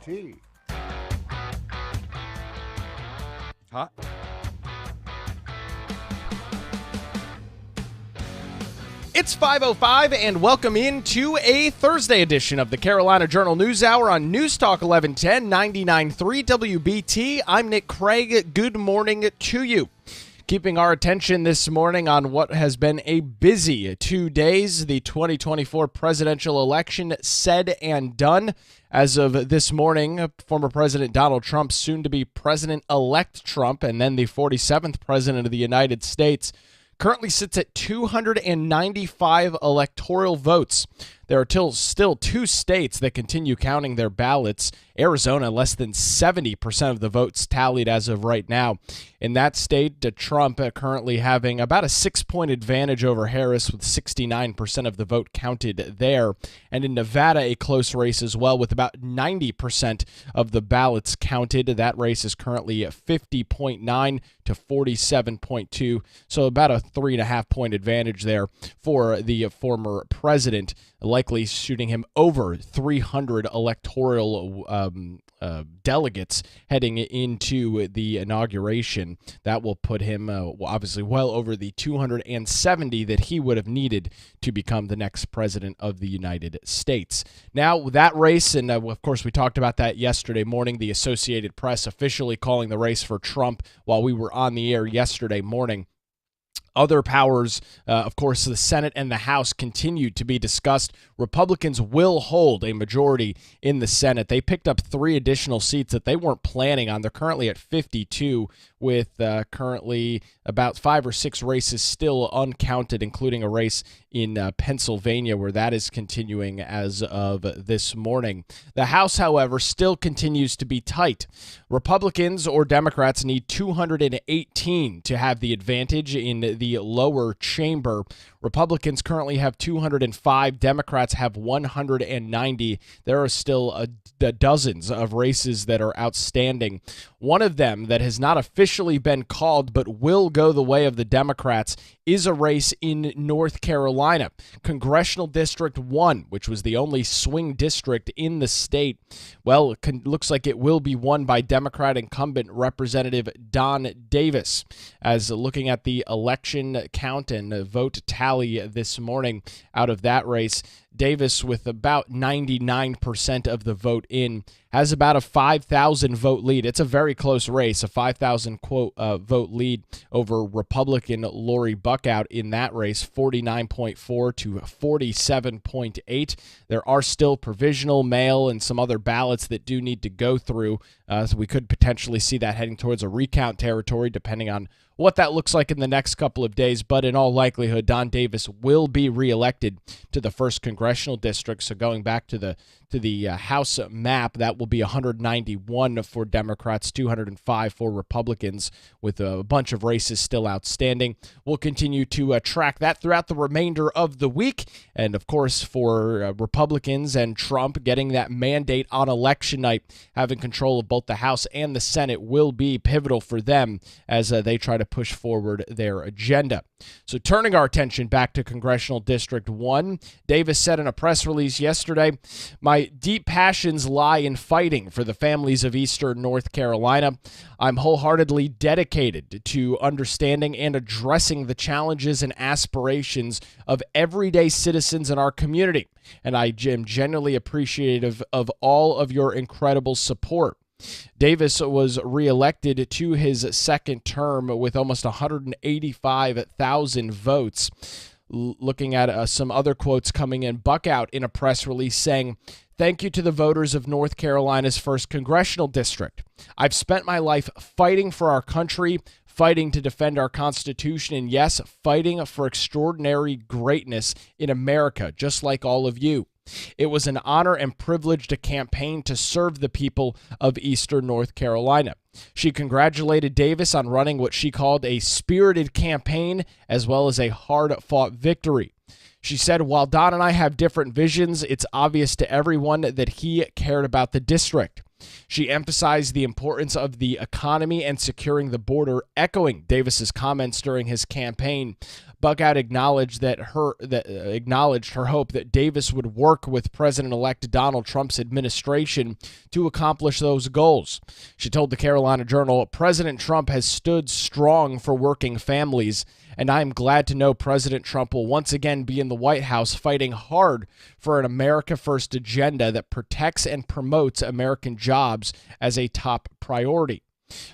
T. Huh? It's 5:05 and welcome into a Thursday edition of the Carolina Journal News Hour on News Talk 1110 99.3 WBT. I'm Nick Craig. Good morning to you. Keeping our attention this morning on what has been a busy 2 days, the 2024 presidential election said and done. As of this morning, former President Donald Trump, soon to be President-elect Trump, and then the 47th President of the United States, currently sits at 295 electoral votes. There are still two states that continue counting their ballots. Arizona, less than 70% of the votes tallied as of right now. In that state, Trump currently having about a 6-point advantage over Harris with 69% of the vote counted there. And in Nevada, a close race as well with about 90% of the ballots counted. That race is currently 50.9 to 47.2, so about a 3.5-point advantage there for the former president, likely shooting him over 300 electoral delegates heading into the inauguration. That will put him obviously well over the 270 that he would have needed to become the next president of the United States. Now, that race, and of course we talked about that yesterday morning, the Associated Press officially calling the race for Trump while we were on the air yesterday morning. Other powers, of course, the Senate and the House continued to be discussed. Republicans will hold a majority in the Senate. They picked up 3 additional seats that they weren't planning on. They're currently at 52, with currently about 5 or 6 races still uncounted, including a race in Pennsylvania, where that is continuing as of this morning. The House, however, still continues to be tight. Republicans or Democrats need 218 to have the advantage in the lower chamber. Republicans currently have 205. Democrats have 190. There are still dozens of races that are outstanding. One of them that has not officially been called but will go the way of the Democrats is a race in North Carolina. Congressional District 1, which was the only swing district in the state, well, it looks like it will be won by Democrat incumbent Representative Don Davis. As looking at the election count and vote tally this morning out of that race, Davis, with about 99% of the vote in, has about a 5,000 vote lead. It's a very close race, a 5,000 vote lead over Republican Lori Buckout in that race, 49.4 to 47.8. There are still provisional, mail, and some other ballots that do need to go through, so we could potentially see that heading towards a recount territory, depending on what that looks like in the next couple of days. But in all likelihood, Don Davis will be reelected to the 1st Congressional District. So going back to the House map, that will be 191 for Democrats, 205 for Republicans, with a bunch of races still outstanding. We'll continue to track that throughout the remainder of the week. And of course, for Republicans and Trump, getting that mandate on election night, having control of both the House and the Senate, will be pivotal for them as they try to push forward their agenda. So turning our attention back to Congressional District 1, Davis said in a press release yesterday, "My deep passions lie in fighting for the families of Eastern North Carolina. I'm wholeheartedly dedicated to understanding and addressing the challenges and aspirations of everyday citizens in our community, and I am genuinely appreciative of all of your incredible support." Davis was reelected to his 2nd term with almost 185,000 votes. Looking at some other quotes coming in, Buckout in a press release saying, "Thank you to the voters of North Carolina's 1st Congressional District. I've spent my life fighting for our country, fighting to defend our Constitution, and yes, fighting for extraordinary greatness in America, just like all of you. It was an honor and privilege to campaign to serve the people of Eastern North Carolina." She congratulated Davis on running what she called a spirited campaign as well as a hard-fought victory. She said, "While Don and I have different visions, it's obvious to everyone that he cared about the district." She emphasized the importance of the economy and securing the border, echoing Davis's comments during his campaign. Buckout acknowledged acknowledged her hope that Davis would work with President-elect Donald Trump's administration to accomplish those goals. She told the Carolina Journal, "President Trump has stood strong for working families, and I am glad to know President Trump will once again be in the White House fighting hard for an America First agenda that protects and promotes American jobs as a top priority."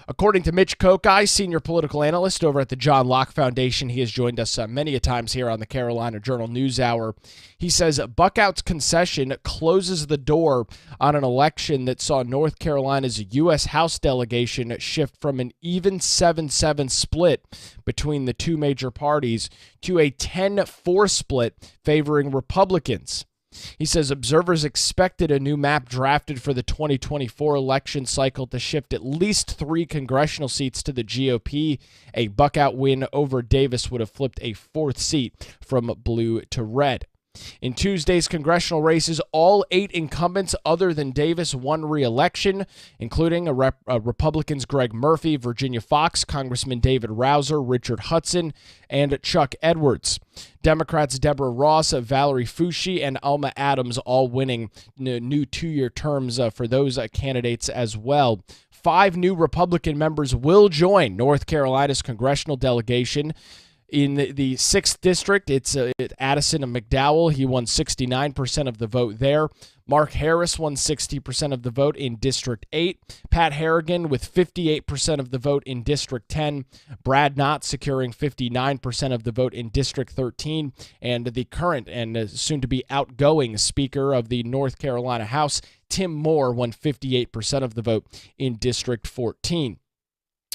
According to Mitch Kokai, senior political analyst over at the John Locke Foundation, he has joined us many a times here on the Carolina Journal News Hour. He says Buckout's concession closes the door on an election that saw North Carolina's U.S. House delegation shift from an even 7-7 split between the two major parties to a 10-4 split favoring Republicans. He says observers expected a new map drafted for the 2024 election cycle to shift at least 3 congressional seats to the GOP. A Buckout win over Davis would have flipped a 4th seat from blue to red. In Tuesday's congressional races, all 8 incumbents other than Davis won re-election, including Republicans Greg Murphy, Virginia Foxx, Congressman David Rouzer, Richard Hudson, and Chuck Edwards. Democrats Deborah Ross, Valerie Foushee, and Alma Adams all winning new 2-year terms for those candidates as well. 5 new Republican members will join North Carolina's congressional delegation. In the 6th district, it's Addison McDowell. He won 69% of the vote there. Mark Harris won 60% of the vote in District 8. Pat Harrigan with 58% of the vote in District 10. Brad Knott securing 59% of the vote in District 13. And the current and soon-to-be outgoing Speaker of the North Carolina House, Tim Moore, won 58% of the vote in District 14.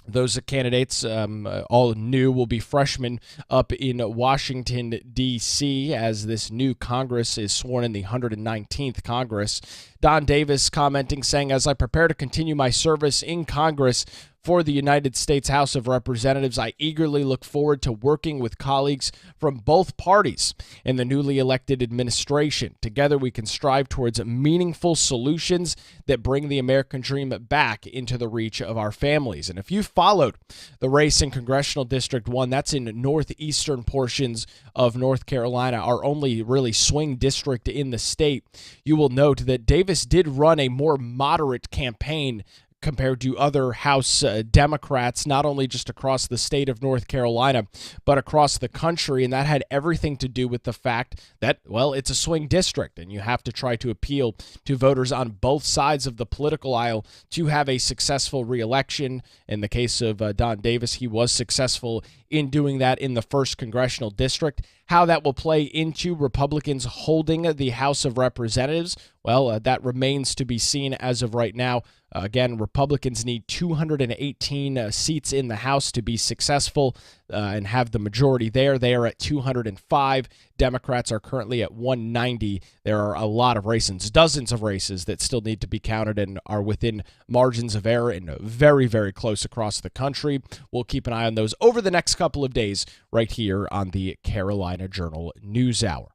Those candidates, all new, will be freshmen up in Washington, D.C., as this new Congress is sworn in, the 119th Congress. Don Davis commenting, saying, "As I prepare to continue my service in Congress for the United States House of Representatives, I eagerly look forward to working with colleagues from both parties in the newly elected administration. Together, we can strive towards meaningful solutions that bring the American dream back into the reach of our families." And if you followed the race in Congressional District 1, that's in northeastern portions of North Carolina, our only really swing district in the state, you will note that Davis did run a more moderate campaign compared to other House Democrats, not only just across the state of North Carolina, but across the country. And that had everything to do with the fact that, well, it's a swing district, and you have to try to appeal to voters on both sides of the political aisle to have a successful reelection. In the case of Don Davis, he was successful in doing that in the 1st Congressional District. How that will play into Republicans holding the House of Representatives, well, that remains to be seen as of right now. Again, Republicans need 218 seats in the House to be successful and have the majority there. They are at 205. Democrats are currently at 190. There are a lot of races, dozens of races that still need to be counted and are within margins of error and very, very close across the country. We'll keep an eye on those over the next couple of days right here on the Carolina Journal News Hour.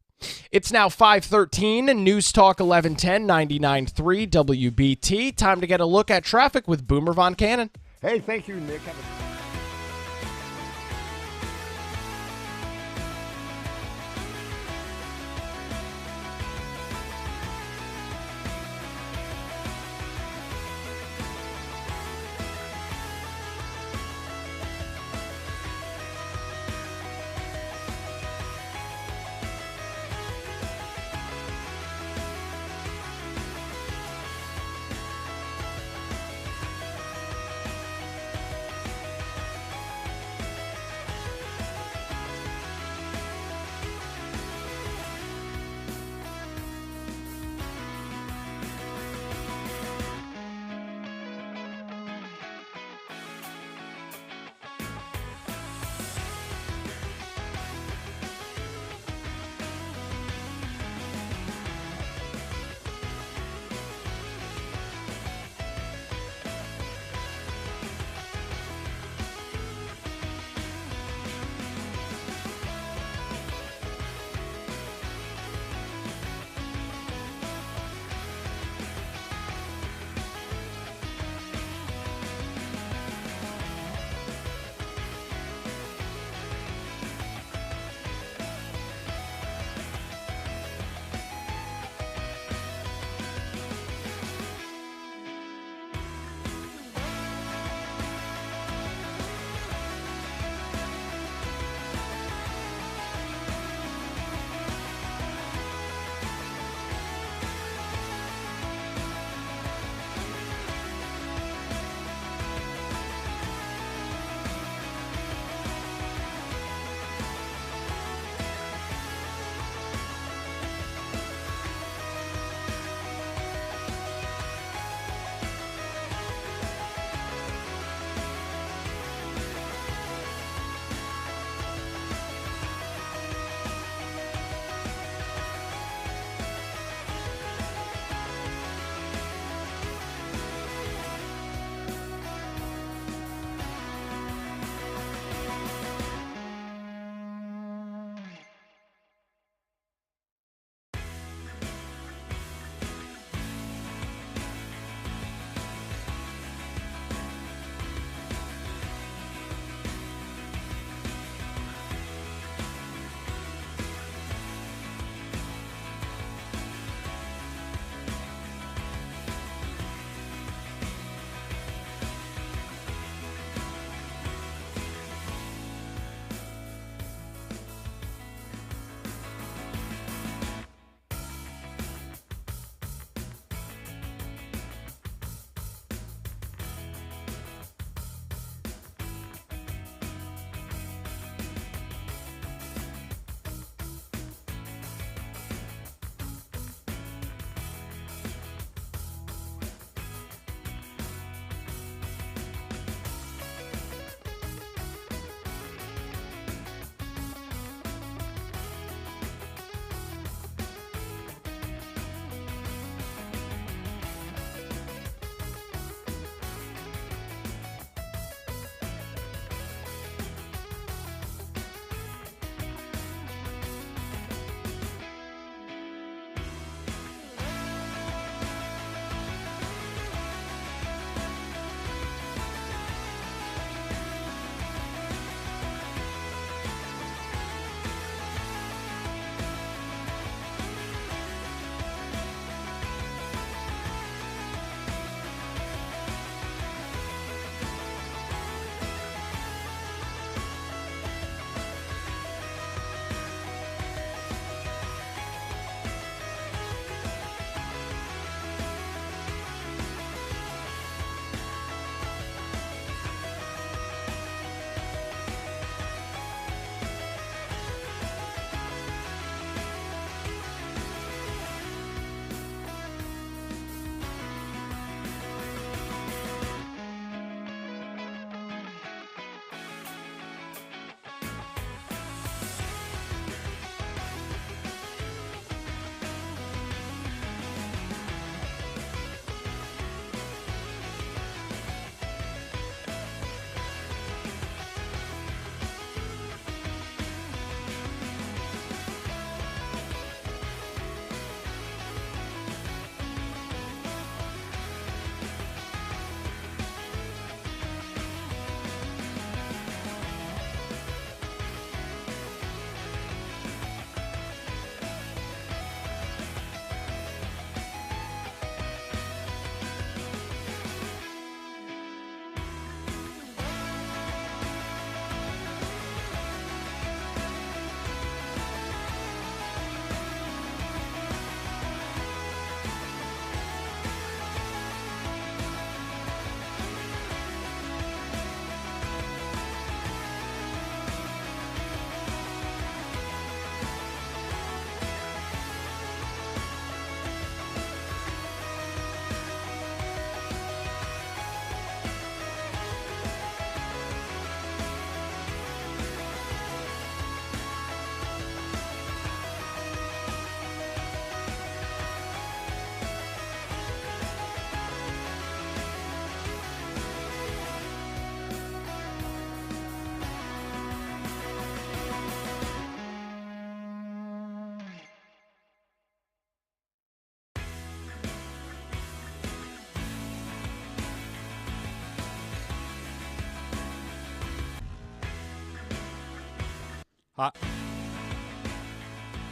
It's now 5:13, News Talk 1110, 99.3 WBT. Time to get a look at traffic with Boomer Von Cannon. Hey, thank you, Nick.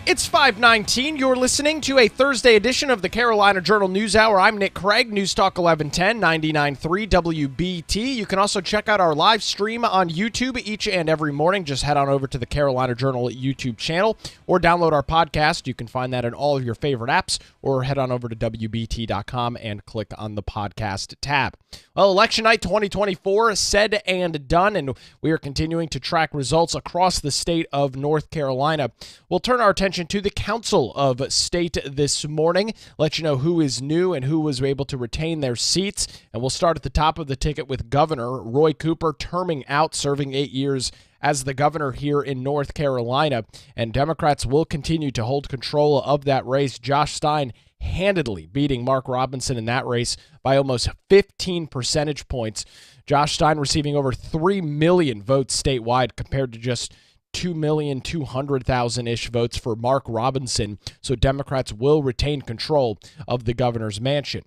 It's 5:19. You're listening to a Thursday edition of the Carolina Journal News Hour. I'm Nick Craig, News Talk 1110, 99.3 WBT. You can also check out our live stream on YouTube each and every morning. Just head on over to the Carolina Journal YouTube channel or download our podcast. You can find that in all of your favorite apps, or head on over to WBT.com and click on the podcast tab. Well, election night 2024 said and done, and we are continuing to track results across the state of North Carolina. We'll turn our attention to the Council of State this morning, let you know who is new and who was able to retain their seats. And we'll start at the top of the ticket with Governor Roy Cooper terming out, serving 8 years as the governor here in North Carolina. And Democrats will continue to hold control of that race. Josh Stein handedly beating Mark Robinson in that race by almost 15 percentage points. Josh Stein receiving over 3 million votes statewide compared to just 2,200,000-ish votes for Mark Robinson, so Democrats will retain control of the governor's mansion.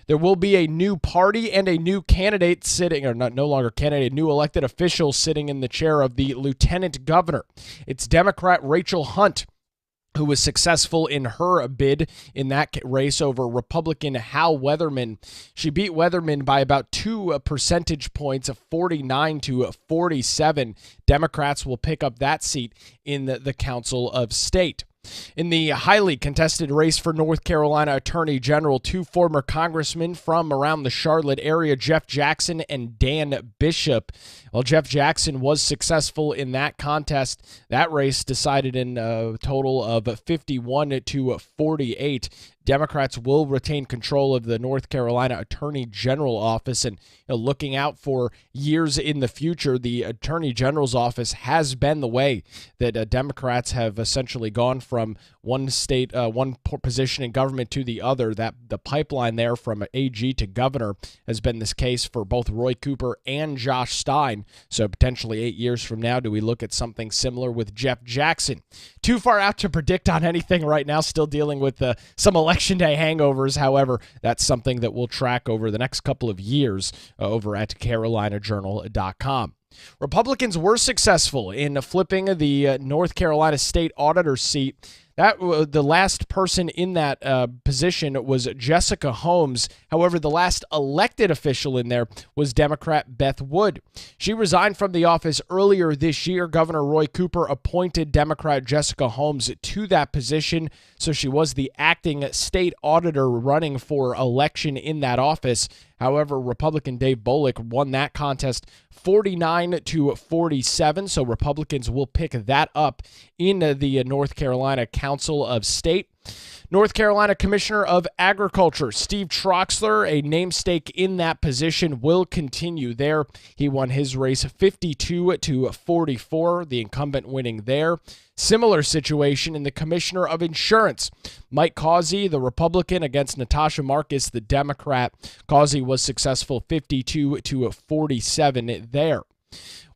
There will be a new party and a new candidate sitting, or not, no longer candidate, a new elected official sitting in the chair of the lieutenant governor. It's Democrat Rachel Hunt, who was successful in her bid in that race over Republican Hal Weatherman. She beat Weatherman by about 2 percentage points, of 49 to 47. Democrats will pick up that seat in the Council of State. In the highly contested race for North Carolina Attorney General, 2 former congressmen from around the Charlotte area, Jeff Jackson and Dan Bishop. Well, Jeff Jackson was successful in that contest. That race decided in a total of 51 to 48. Democrats will retain control of the North Carolina Attorney General office, and looking out for years in the future, the Attorney General's office has been the way that Democrats have essentially gone from one state, one position in government to the other. That the pipeline there from AG to governor has been this case for both Roy Cooper and Josh Stein. So potentially 8 years from now, do we look at something similar with Jeff Jackson? Too far out to predict on anything right now, still dealing with some election day hangovers. However, that's something that we'll track over the next couple of years over at carolinajournal.com. Republicans were successful in flipping the North Carolina state auditor seat. That the last person in that position was Jessica Holmes. However, the last elected official in there was Democrat Beth Wood. She resigned from the office earlier this year. Governor Roy Cooper appointed Democrat Jessica Holmes to that position, so she was the acting state auditor running for election in that office. However, Republican Dave Bolick won that contest 49 to 47, so Republicans will pick that up in the North Carolina Council of State. North Carolina Commissioner of Agriculture Steve Troxler, a namesake in that position, will continue there. He won his race 52 to 44, the incumbent winning there. Similar situation in the Commissioner of Insurance. Mike Causey, the Republican, against Natasha Marcus, the Democrat. Causey was successful 52 to 47 there.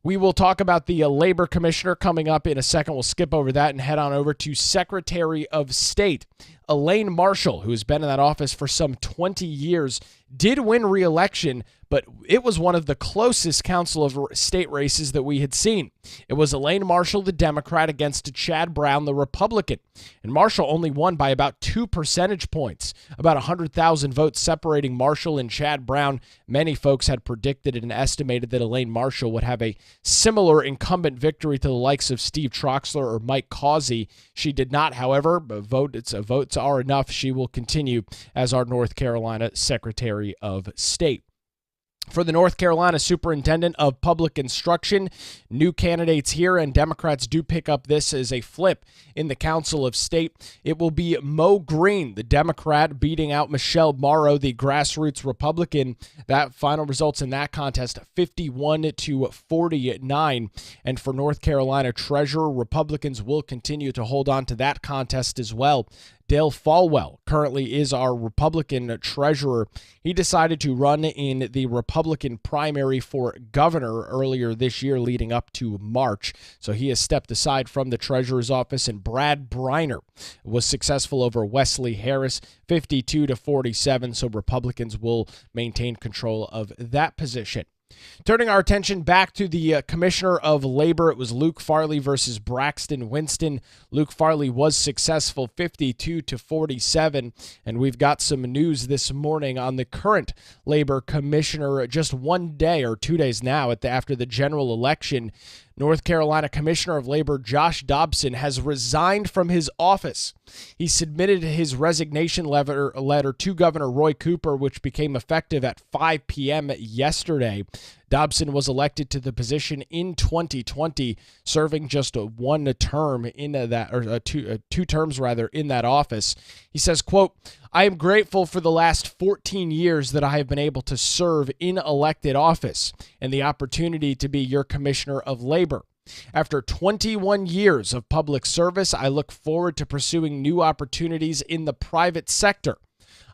We will talk about the Labor Commissioner coming up in a second. We'll skip over that and head on over to Secretary of State. Elaine Marshall, who has been in that office for some 20 years, did win re-election, but it was one of the closest Council of State races that we had seen. It was Elaine Marshall, the Democrat, against Chad Brown, the Republican. And Marshall only won by about 2 percentage points, about 100,000 votes separating Marshall and Chad Brown. Many folks had predicted and estimated that Elaine Marshall would have a similar incumbent victory to the likes of Steve Troxler or Mike Causey. She did not, however, votes are enough. She will continue as our North Carolina Secretary of State. For the North Carolina Superintendent of Public Instruction, new candidates here, and Democrats do pick up this as a flip in the Council of State. It will be Mo Green, the Democrat, beating out Michelle Morrow, the grassroots Republican. That final results in that contest, 51 to 49. And for North Carolina Treasurer, Republicans will continue to hold on to that contest as well. Dale Folwell currently is our Republican treasurer. He decided to run in the Republican primary for governor earlier this year leading up to March. So he has stepped aside from the treasurer's office, and Brad Briner was successful over Wesley Harris, 52 to 47. So Republicans will maintain control of that position. Turning our attention back to the Commissioner of Labor, it was Luke Farley versus Braxton Winston. Luke Farley was successful 52-47, and we've got some news this morning on the current Labor Commissioner just 1 day or 2 days now after the general election. North Carolina Commissioner of Labor Josh Dobson has resigned from his office. He submitted his resignation letter to Governor Roy Cooper, which became effective at 5 p.m. yesterday. Dobson was elected to the position in 2020, serving just one term in two terms in that office. He says, quote, "I am grateful for the last 14 years that I have been able to serve in elected office and the opportunity to be your Commissioner of Labor. After 21 years of public service, I look forward to pursuing new opportunities in the private sector.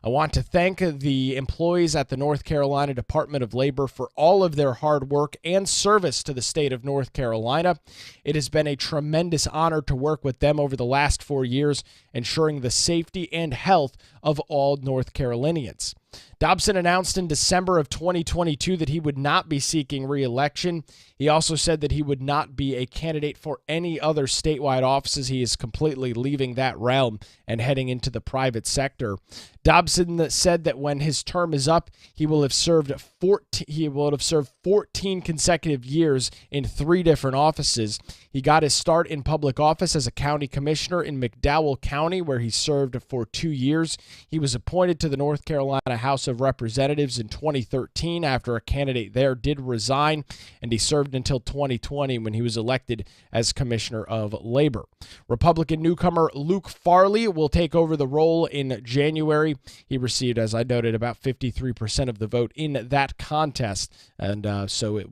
I want to thank the employees at the North Carolina Department of Labor for all of their hard work and service to the state of North Carolina. It has been a tremendous honor to work with them over the last 4 years, ensuring the safety and health of all North Carolinians." Dobson announced in December of 2022 that he would not be seeking re-election. He also said that he would not be a candidate for any other statewide offices. He is completely leaving that realm and heading into the private sector. Dobson said that when his term is up, he will have served 14 consecutive years in 3 different offices. He got his start in public office as a county commissioner in McDowell County, where he served for 2 years. He was appointed to the North Carolina House of Representatives in 2013 after a candidate there did resign, and he served until 2020 when he was elected as Commissioner of Labor. Republican newcomer Luke Farley will take over the role in January. He received, as I noted, about 53% of the vote in that contest, and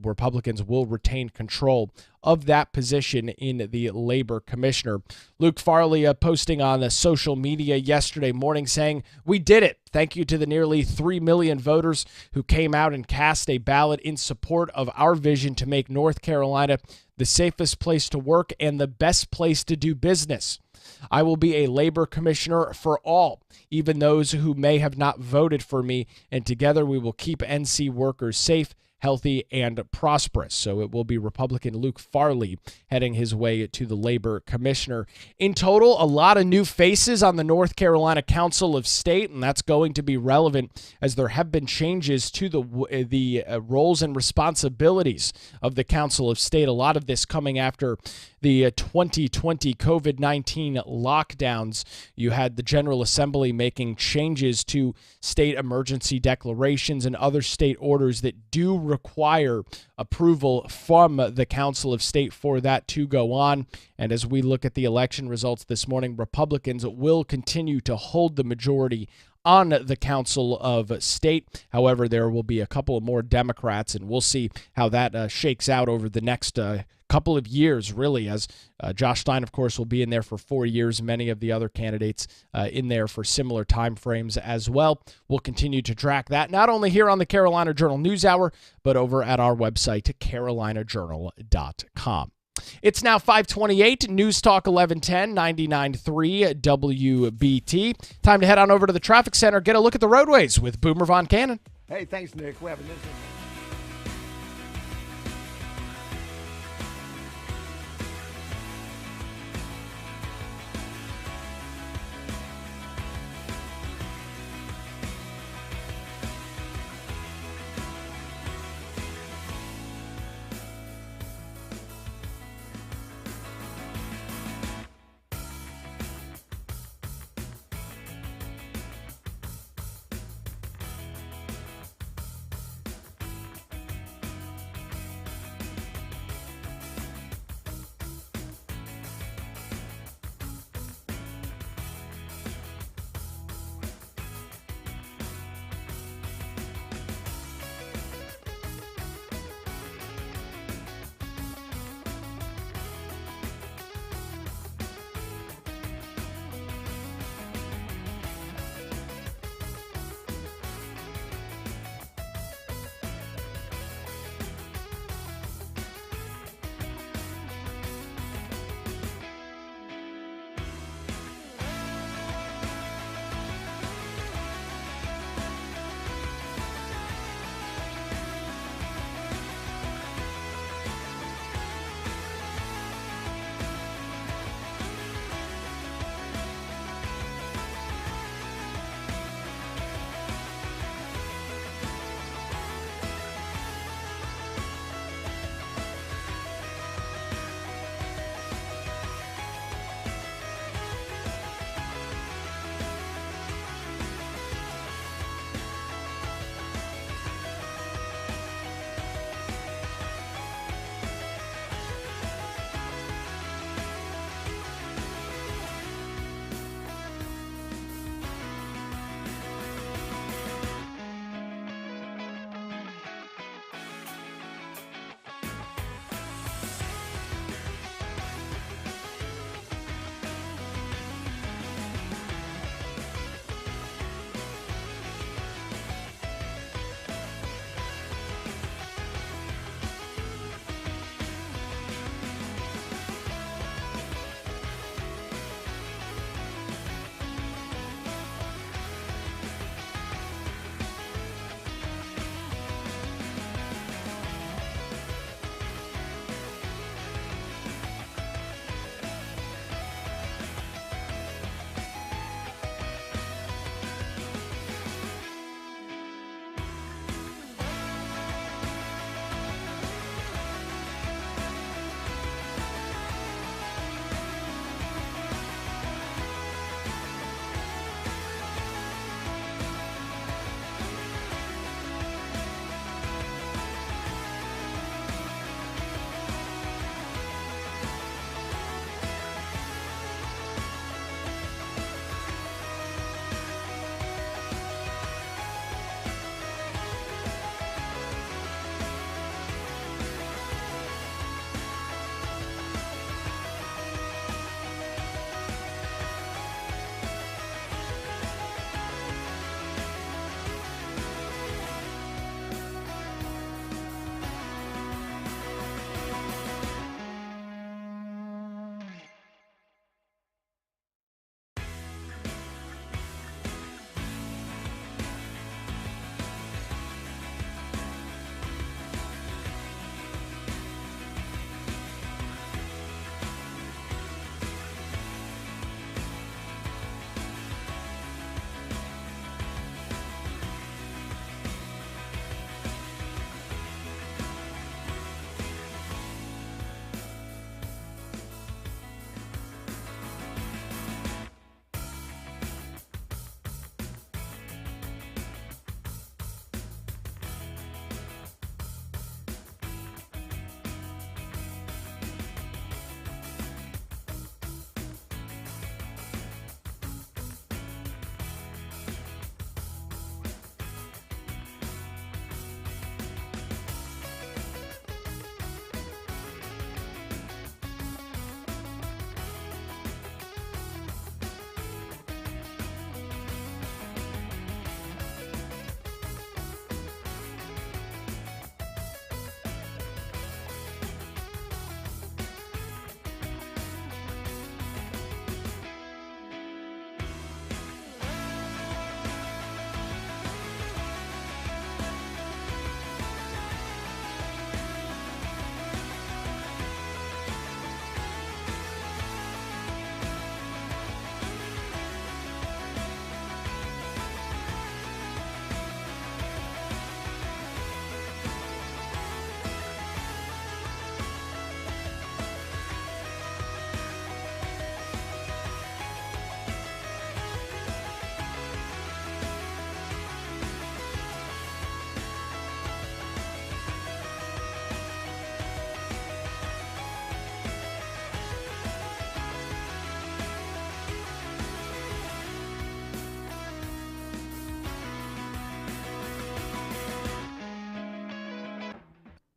Republicans will retain control of that position in the Labor Commissioner. Luke Farley posting on social media yesterday morning saying, "We did it. Thank you to the nearly 3 million voters who came out and cast a ballot in support of our vision to make North Carolina the safest place to work and the best place to do business. I will be a labor commissioner for all, even those who may have not voted for me, and together we will keep NC workers safe, healthy, and prosperous." So it will be Republican Luke Farley heading his way to the Labor Commissioner. In total, a lot of new faces on the North Carolina Council of State, and that's going to be relevant as there have been changes to the roles and responsibilities of the Council of State. A lot of this coming after the 2020 COVID-19 lockdowns. You had the General Assembly making changes to state emergency declarations and other state orders that do require approval from the Council of State for that to go on. And as we look at the election results this morning, Republicans will continue to hold the majority on the Council of State. However, there will be a couple of more Democrats, and we'll see how that shakes out over the next couple of years, really, as Josh Stein, of course, will be in there for 4 years. Many of the other candidates in there for similar time frames as well. We'll continue to track that, not only here on the Carolina Journal News Hour, but over at our website, carolinajournal.com. It's now 5:28, News Talk 1110, 99.3 WBT. Time to head on over to the traffic center, get a look at the roadways with Boomer Von Cannon. Hey, thanks, Nick. We're having this.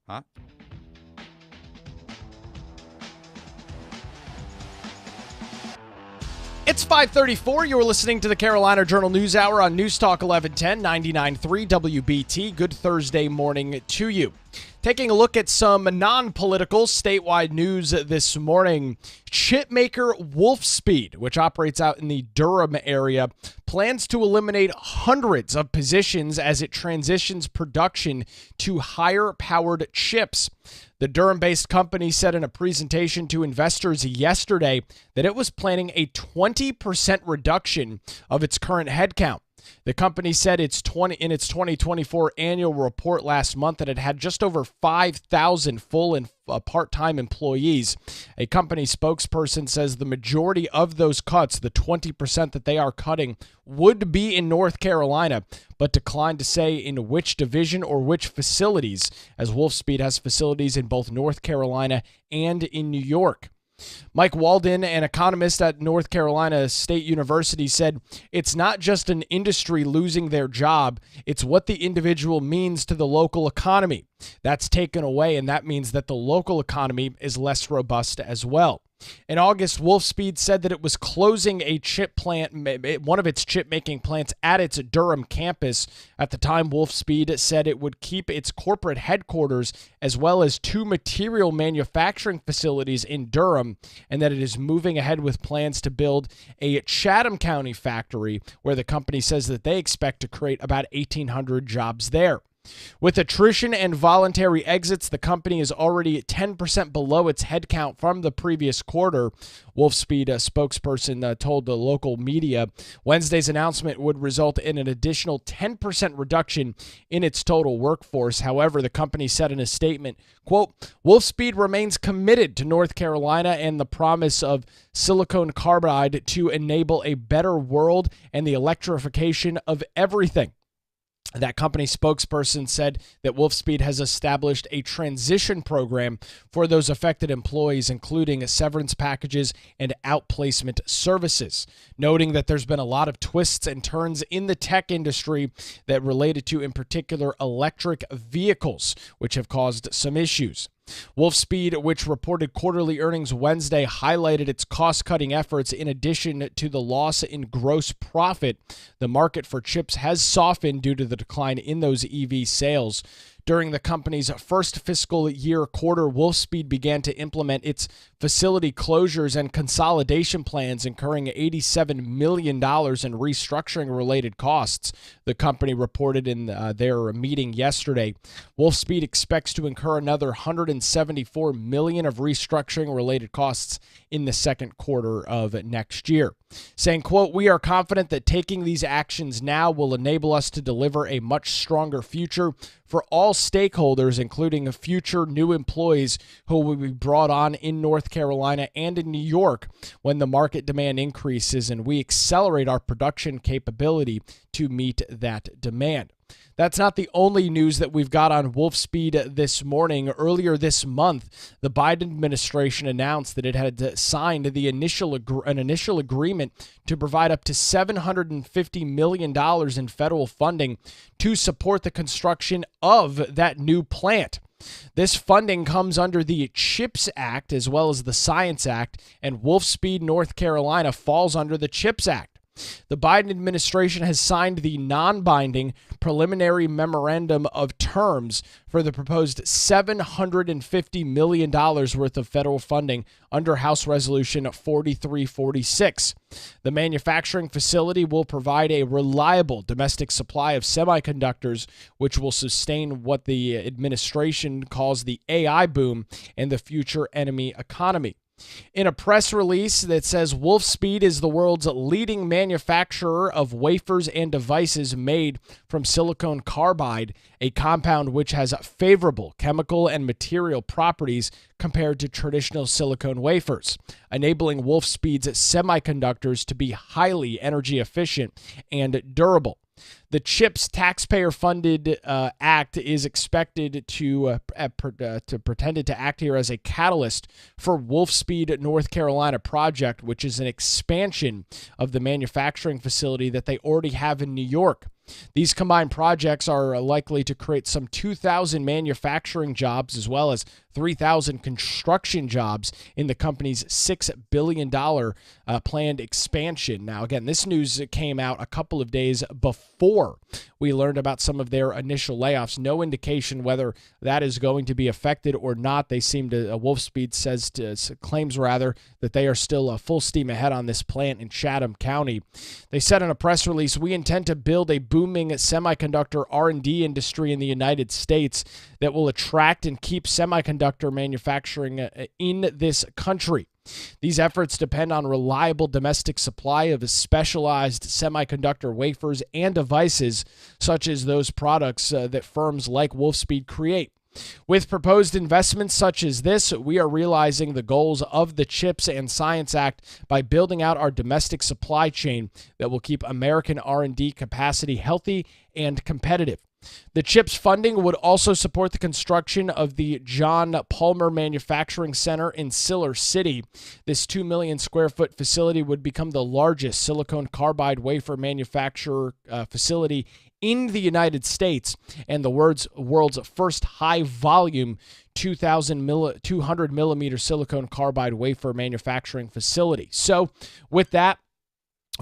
Huh? It's 5:34. You're listening to the Carolina Journal News Hour on News Talk 1110 99.3 WBT. Good Thursday morning to you. Taking a look at some non-political statewide news this morning. Chip maker Wolfspeed, which operates out in the Durham area, plans to eliminate hundreds of positions as it transitions production to higher-powered chips. The Durham-based company said in a presentation to investors yesterday that it was planning a 20% reduction of its current headcount. The company said in its 2024 annual report last month that it had just over 5,000 full and part-time employees. A company spokesperson says the majority of those cuts, the 20% that they are cutting, would be in North Carolina, but declined to say in which division or which facilities, as Wolfspeed has facilities in both North Carolina and in New York. Mike Walden, an economist at North Carolina State University, said it's not just an industry losing their job, it's what the individual means to the local economy. That's taken away, and that means that the local economy is less robust as well. In August, Wolfspeed said that it was closing a chip plant, one of its chip-making plants at its Durham campus. At the time, Wolfspeed said it would keep its corporate headquarters as well as 2 material manufacturing facilities in Durham, and that it is moving ahead with plans to build a Chatham County factory where the company says that they expect to create about 1,800 jobs there. With attrition and voluntary exits, the company is already 10% below its headcount from the previous quarter. Wolfspeed, a spokesperson, told the local media Wednesday's announcement would result in an additional 10% reduction in its total workforce. However, the company said in a statement, quote, Wolfspeed remains committed to North Carolina and the promise of silicon carbide to enable a better world and the electrification of everything. That company spokesperson said that Wolfspeed has established a transition program for those affected employees, including severance packages and outplacement services, noting that there's been a lot of twists and turns in the tech industry that related to, in particular, electric vehicles, which have caused some issues. Wolfspeed, which reported quarterly earnings Wednesday, highlighted its cost-cutting efforts in addition to the loss in gross profit. The market for chips has softened due to the decline in those EV sales. During the company's first fiscal year quarter, Wolfspeed began to implement its facility closures and consolidation plans, incurring $87 million in restructuring-related costs, the company reported in their meeting yesterday. Wolfspeed expects to incur another $174 million of restructuring-related costs in the second quarter of next year, saying, quote, we are confident that taking these actions now will enable us to deliver a much stronger future for all stakeholders, including future new employees who will be brought on in North Carolina and in New York when the market demand increases and we accelerate our production capability to meet that demand. That's not the only news that we've got on Wolfspeed this morning. Earlier this month, the Biden administration announced that it had signed an initial agreement to provide up to $750 million in federal funding to support the construction of that new plant. This funding comes under the CHIPS Act as well as the Science Act, and Wolfspeed, North Carolina, falls under the CHIPS Act. The Biden administration has signed the non-binding preliminary memorandum of terms for the proposed $750 million worth of federal funding under House Resolution 4346. The manufacturing facility will provide a reliable domestic supply of semiconductors, which will sustain what the administration calls the AI boom and the future enemy economy. In a press release that says Wolfspeed is the world's leading manufacturer of wafers and devices made from silicon carbide, a compound which has favorable chemical and material properties compared to traditional silicon wafers, enabling Wolfspeed's semiconductors to be highly energy efficient and durable. The CHIPS taxpayer-funded act is expected to pretended to act here as a catalyst for Wolfspeed North Carolina project, which is an expansion of the manufacturing facility that they already have in New York. These combined projects are likely to create some 2,000 manufacturing jobs as well as 3,000 construction jobs in the company's $6 billion planned expansion. Now, again, this news came out a couple of days before we learned about some of their initial layoffs. No indication whether that is going to be affected or not. They seem to, Wolfspeed claims that they are still full steam ahead on this plant in Chatham County. They said in a press release, "We intend to build a booming semiconductor R&D industry in the United States that will attract and keep semiconductor manufacturing in this country. These efforts depend on reliable domestic supply of specialized semiconductor wafers and devices, such as those products that firms like Wolfspeed create. With proposed investments such as this, we are realizing the goals of the CHIPS and Science Act by building out our domestic supply chain that will keep American R&D capacity healthy and competitive." The CHIPS funding would also support the construction of the John Palmer Manufacturing Center in Siller City. This 2 million square foot facility would become the largest silicon carbide wafer manufacturer facility in the United States and the world's first high-volume 200 millimeter silicon carbide wafer manufacturing facility. So with that,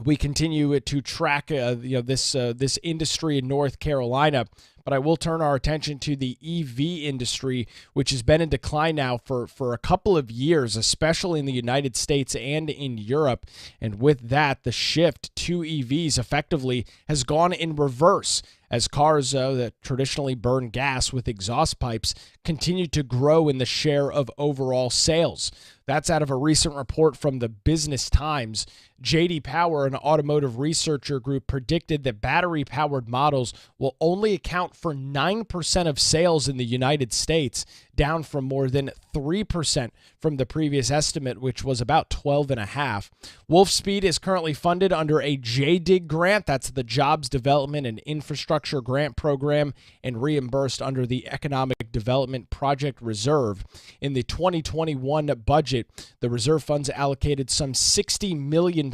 we continue to track this industry in North Carolina, but I will turn our attention to the EV industry, which has been in decline now for a couple of years, especially in the United States and in Europe. And with that, the shift to EVs effectively has gone in reverse as cars that traditionally burn gas with exhaust pipes continue to grow in the share of overall sales. That's out of a recent report from the Business Times. J.D. Power, an automotive researcher group, predicted that battery-powered models will only account for 9% of sales in the United States, down from more than 3% from the previous estimate, which was about 12.5%. Wolfspeed is currently funded under a JDIG grant, that's the Jobs Development and Infrastructure Grant Program, and reimbursed under the Economic Development Project Reserve. In the 2021 budget, the reserve funds allocated some $60 million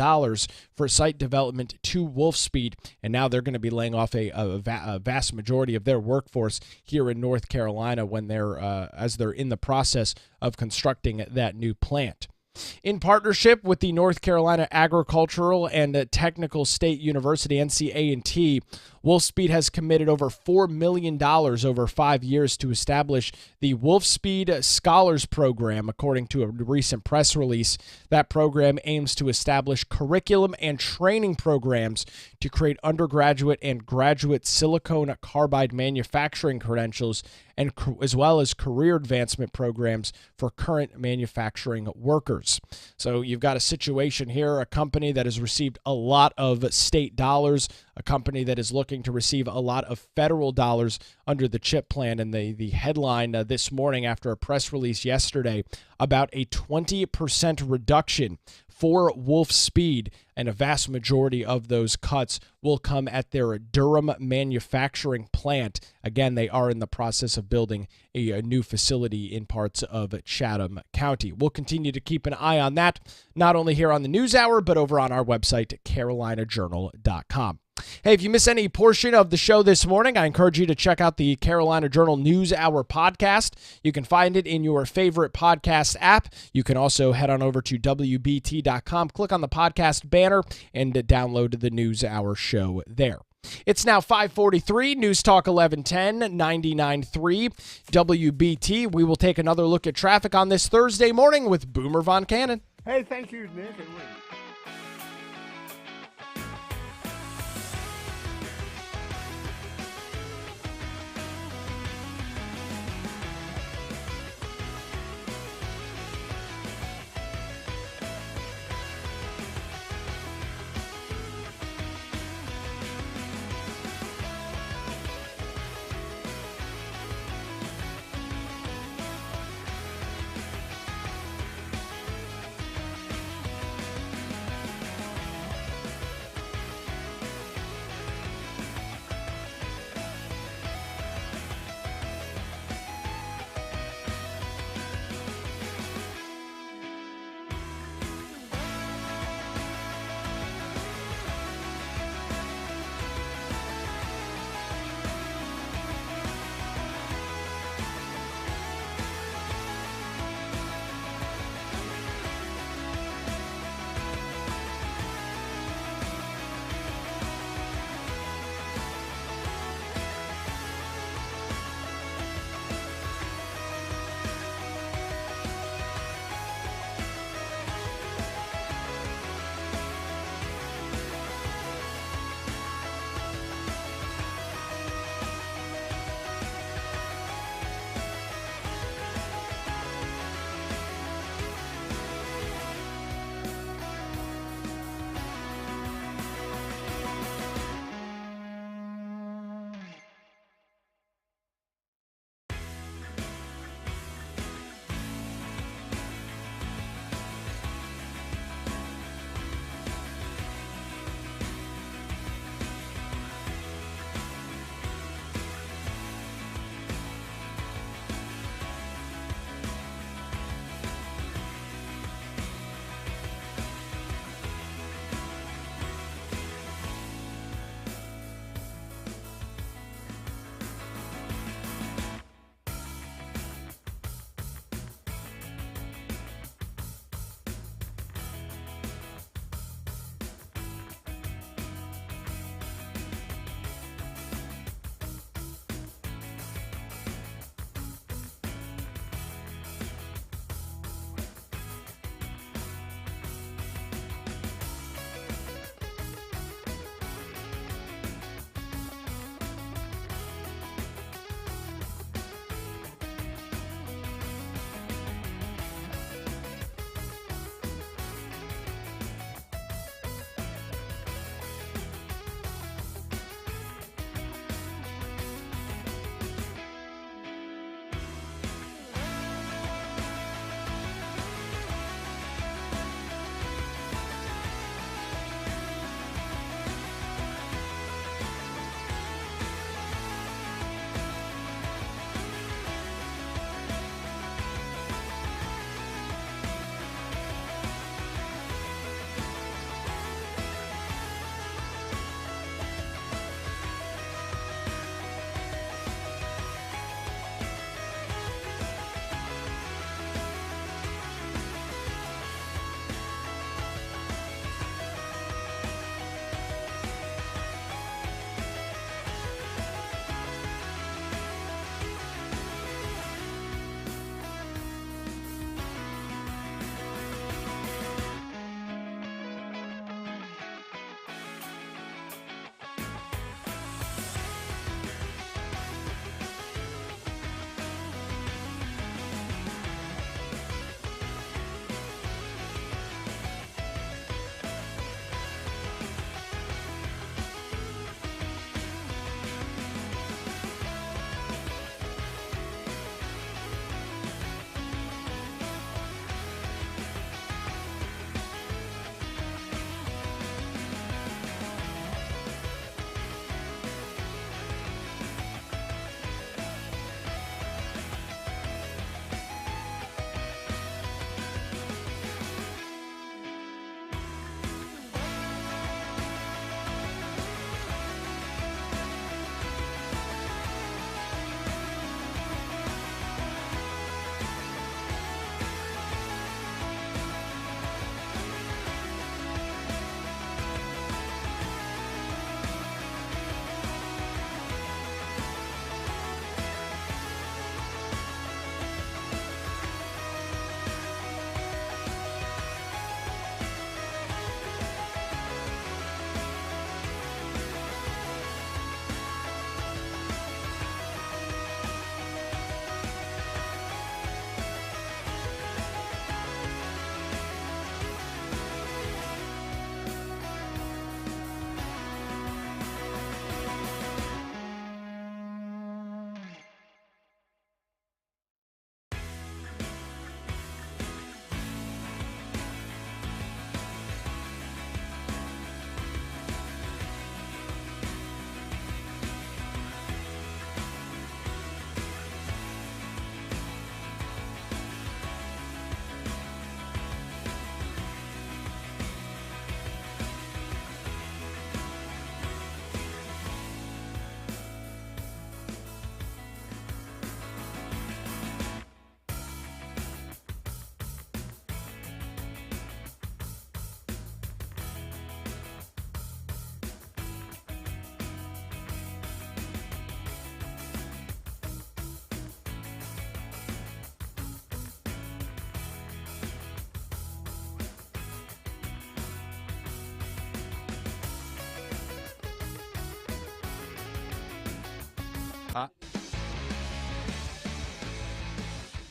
for site development to Wolfspeed, and now they're going to be laying off a vast majority of their workforce here in North Carolina when as they're in the process of constructing that new plant. In partnership with the North Carolina Agricultural and Technical State University, NCA&T, Wolfspeed has committed over $4 million over 5 years to establish the Wolfspeed Scholars Program, according to a recent press release. That program aims to establish curriculum and training programs to create undergraduate and graduate silicon carbide manufacturing credentials, and as well as career advancement programs for current manufacturing workers. So you've got a situation here, a company that has received a lot of state dollars, a company that is looking to receive a lot of federal dollars under the CHIP plan. And the headline this morning after a press release yesterday about a 20% reduction for Wolfspeed, and a vast majority of those cuts will come at their Durham manufacturing plant. Again, they are in the process of building a new facility in parts of Chatham County. We'll continue to keep an eye on that, not only here on the News Hour, but over on our website, carolinajournal.com. Hey, if you miss any portion of the show this morning, I encourage you to check out the Carolina Journal News Hour podcast. You can find it in your favorite podcast app. You can also head on over to WBT.com, click on the podcast banner, and download the News Hour show there. It's now 5:43, News Talk 1110, 99.3 WBT. We will take another look at traffic on this Thursday morning with Boomer Von Cannon. Hey, thank you, Nick.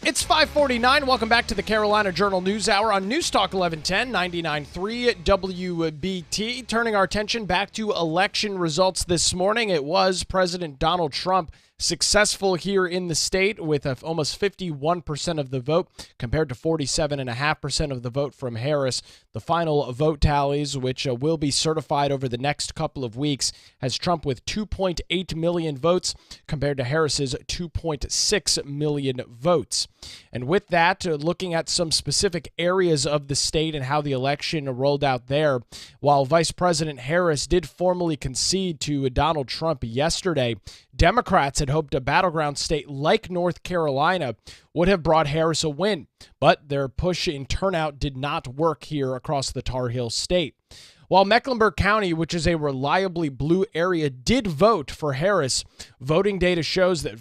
It's 5:49. Welcome back to the Carolina Journal News Hour on News Talk 1110, 99.3 WBT. Turning our attention back to election results this morning, it was President Donald Trump successful here in the state with almost 51% of the vote compared to 47.5% of the vote from Harris. The final vote tallies, which will be certified over the next couple of weeks, has Trump with 2.8 million votes compared to Harris's 2.6 million votes. And with that, looking at some specific areas of the state and how the election rolled out there, while Vice President Harris did formally concede to Donald Trump yesterday, Democrats had hoped a battleground state like North Carolina would have brought Harris a win, but their push in turnout did not work here across the Tar Heel state. While Mecklenburg County, which is a reliably blue area, did vote for Harris, voting data shows that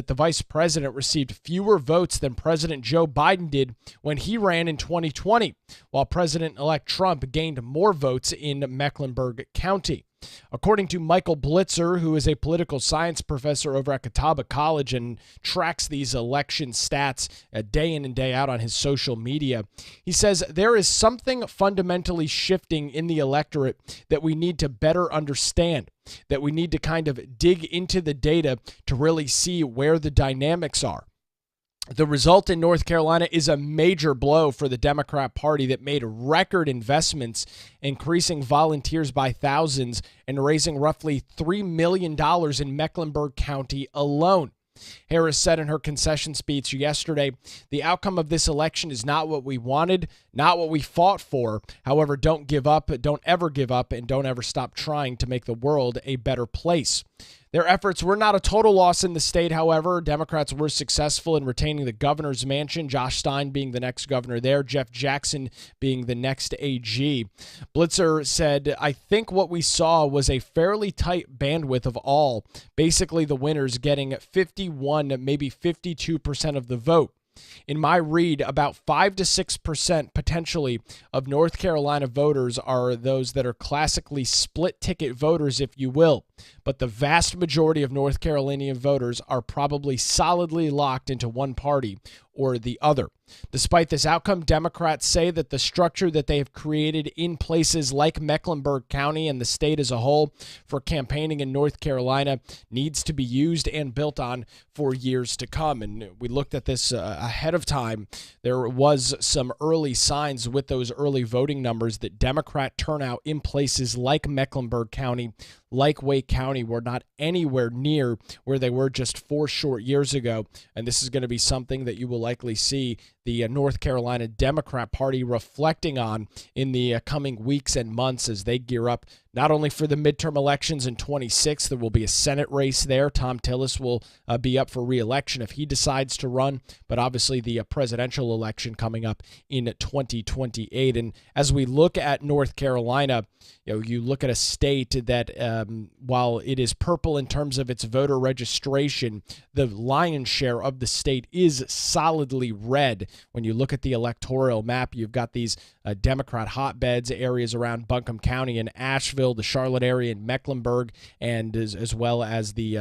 the vice president received fewer votes than President Joe Biden did when he ran in 2020, while President-elect Trump gained more votes in Mecklenburg County. According to Michael Blitzer, who is a political science professor over at Catawba College and tracks these election stats day in and day out on his social media, he says there is something fundamentally shifting in the electorate that we need to better understand, that we need to kind of dig into the data to really see where the dynamics are. The result in North Carolina is a major blow for the Democrat Party that made record investments, increasing volunteers by thousands and raising roughly $3 million in Mecklenburg County alone. Harris said in her concession speech yesterday, "The outcome of this election is not what we wanted, not what we fought for. However, don't give up, don't ever give up, and don't ever stop trying to make the world a better place." Their efforts were not a total loss in the state, however. Democrats were successful in retaining the governor's mansion, Josh Stein being the next governor there, Jeff Jackson being the next AG. Blitzer said, "I think what we saw was a fairly tight bandwidth of all, basically the winners getting 51, maybe 52% of the vote. In my read, about 5 to 6% potentially of North Carolina voters are those that are classically split ticket voters, if you will. But the vast majority of North Carolinian voters are probably solidly locked into one party or the other. Despite this outcome, Democrats say that the structure that they have created in places like Mecklenburg County and the state as a whole for campaigning in North Carolina needs to be used and built on for years to come." And we looked at this ahead of time. There was some early signs with those early voting numbers that Democrat turnout in places like Mecklenburg County, like Wake County, were not anywhere near where they were just 4 short years ago. And this is going to be something that you will likely see the North Carolina Democrat Party reflecting on in the coming weeks and months as they gear up not only for the midterm elections in 26. There will be a Senate race there. Tom Tillis will be up for re-election if he decides to run, but obviously the presidential election coming up in 2028. And as we look at North Carolina, you look at a state that while it is purple in terms of its voter registration, the lion's share of the state is solidly red. When you look at the electoral map, you've got these Democrat hotbeds, areas around Buncombe County and Asheville, the Charlotte area and Mecklenburg, and as well as the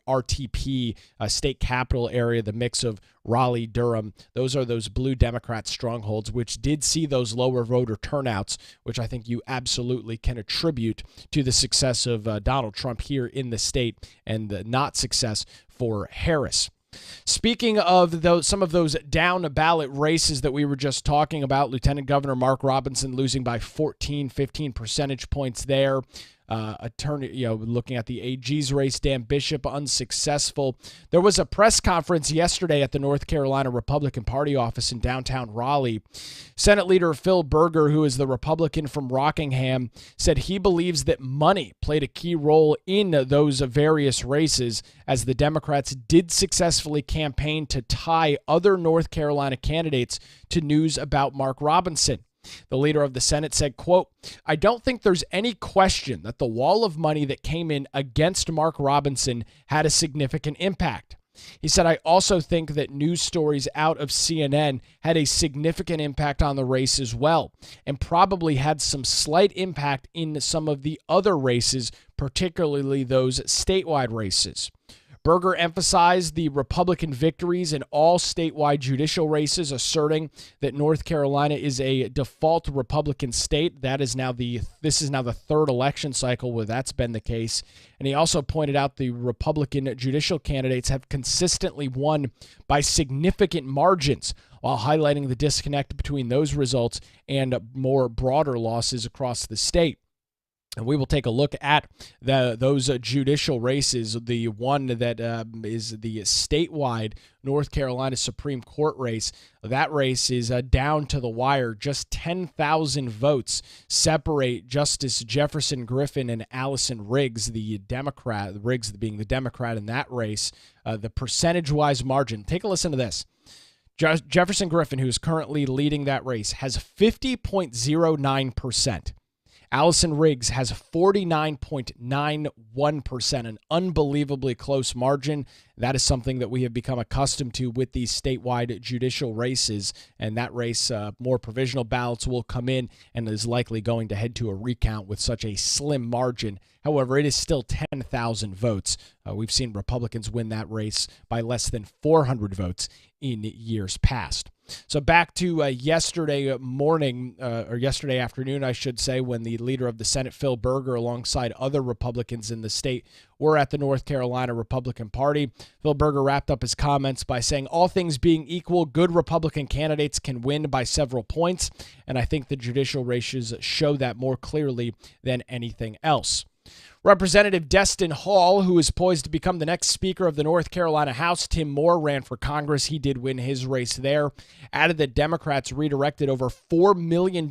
RTP state capital area, the mix of Raleigh, Durham. Those are those blue Democrat strongholds, which did see those lower voter turnouts, which I think you absolutely can attribute to the success of Donald Trump here in the state and the not success for Harris. Speaking of some of those down ballot races that we were just talking about, Lieutenant Governor Mark Robinson losing by 14, 15 percentage points there. Looking at the AG's race, Dan Bishop unsuccessful. There was a press conference yesterday at the North Carolina Republican Party office in downtown Raleigh. Senate Leader Phil Berger, who is the Republican from Rockingham, said he believes that money played a key role in those various races, as the Democrats did successfully campaign to tie other North Carolina candidates to news about Mark Robinson. The leader of the Senate said, quote, "I don't think there's any question that the wall of money that came in against Mark Robinson had a significant impact." He said, "I also think that news stories out of CNN had a significant impact on the race as well, and probably had some slight impact in some of the other races, particularly those statewide races." Berger emphasized the Republican victories in all statewide judicial races, asserting that North Carolina is a default Republican state. This is now the third election cycle where that's been the case. And he also pointed out the Republican judicial candidates have consistently won by significant margins, while highlighting the disconnect between those results and more broader losses across the state. And we will take a look at those judicial races. The one that is the statewide North Carolina Supreme Court race. That race is down to the wire. Just 10,000 votes separate Justice Jefferson Griffin and Allison Riggs, the Democrat, Riggs being the Democrat in that race. The percentage-wise margin. Take a listen to this. Jefferson Griffin, who is currently leading that race, has 50.09%. Allison Riggs has 49.91%, an unbelievably close margin. That is something that we have become accustomed to with these statewide judicial races, and that race, more provisional ballots will come in and is likely going to head to a recount with such a slim margin. However, it is still 10,000 votes. We've seen Republicans win that race by less than 400 votes in years past. So back to yesterday afternoon, I should say, when the leader of the Senate, Phil Berger, alongside other Republicans in the state, were at the North Carolina Republican Party. Phil Berger wrapped up his comments by saying, all things being equal, good Republican candidates can win by several points, and I think the judicial races show that more clearly than anything else. Representative Destin Hall, who is poised to become the next Speaker of the North Carolina House, Tim Moore, ran for Congress. He did win his race there. Added that Democrats redirected over $4 million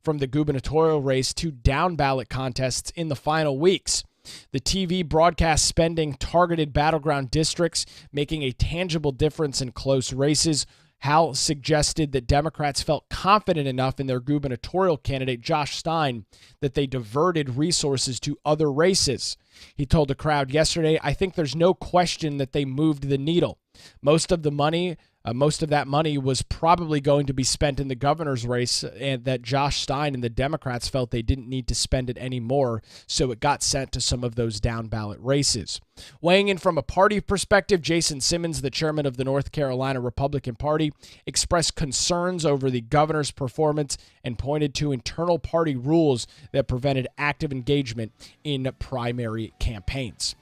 from the gubernatorial race to down-ballot contests in the final weeks. The TV broadcast spending targeted battleground districts, making a tangible difference in close races. Hall suggested that Democrats felt confident enough in their gubernatorial candidate, Josh Stein, that they diverted resources to other races. He told the crowd yesterday, I think there's no question that they moved the needle. Most of that money was probably going to be spent in the governor's race, and that Josh Stein and the Democrats felt they didn't need to spend it anymore, so it got sent to some of those down-ballot races. Weighing in from a party perspective, Jason Simmons, the chairman of the North Carolina Republican Party, expressed concerns over the governor's performance and pointed to internal party rules that prevented active engagement in primary campaigns.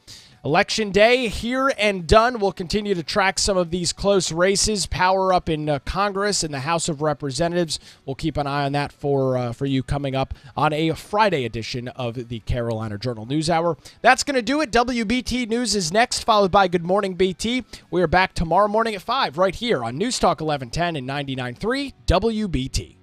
Election day here and done. We'll continue to track some of these close races. Power up in Congress and the House of Representatives. We'll keep an eye on that for you coming up on a Friday edition of the Carolina Journal News Hour. That's going to do it. WBT News is next, followed by Good Morning BT. We are back tomorrow morning at 5 right here on News Talk 1110 and 99.3 WBT.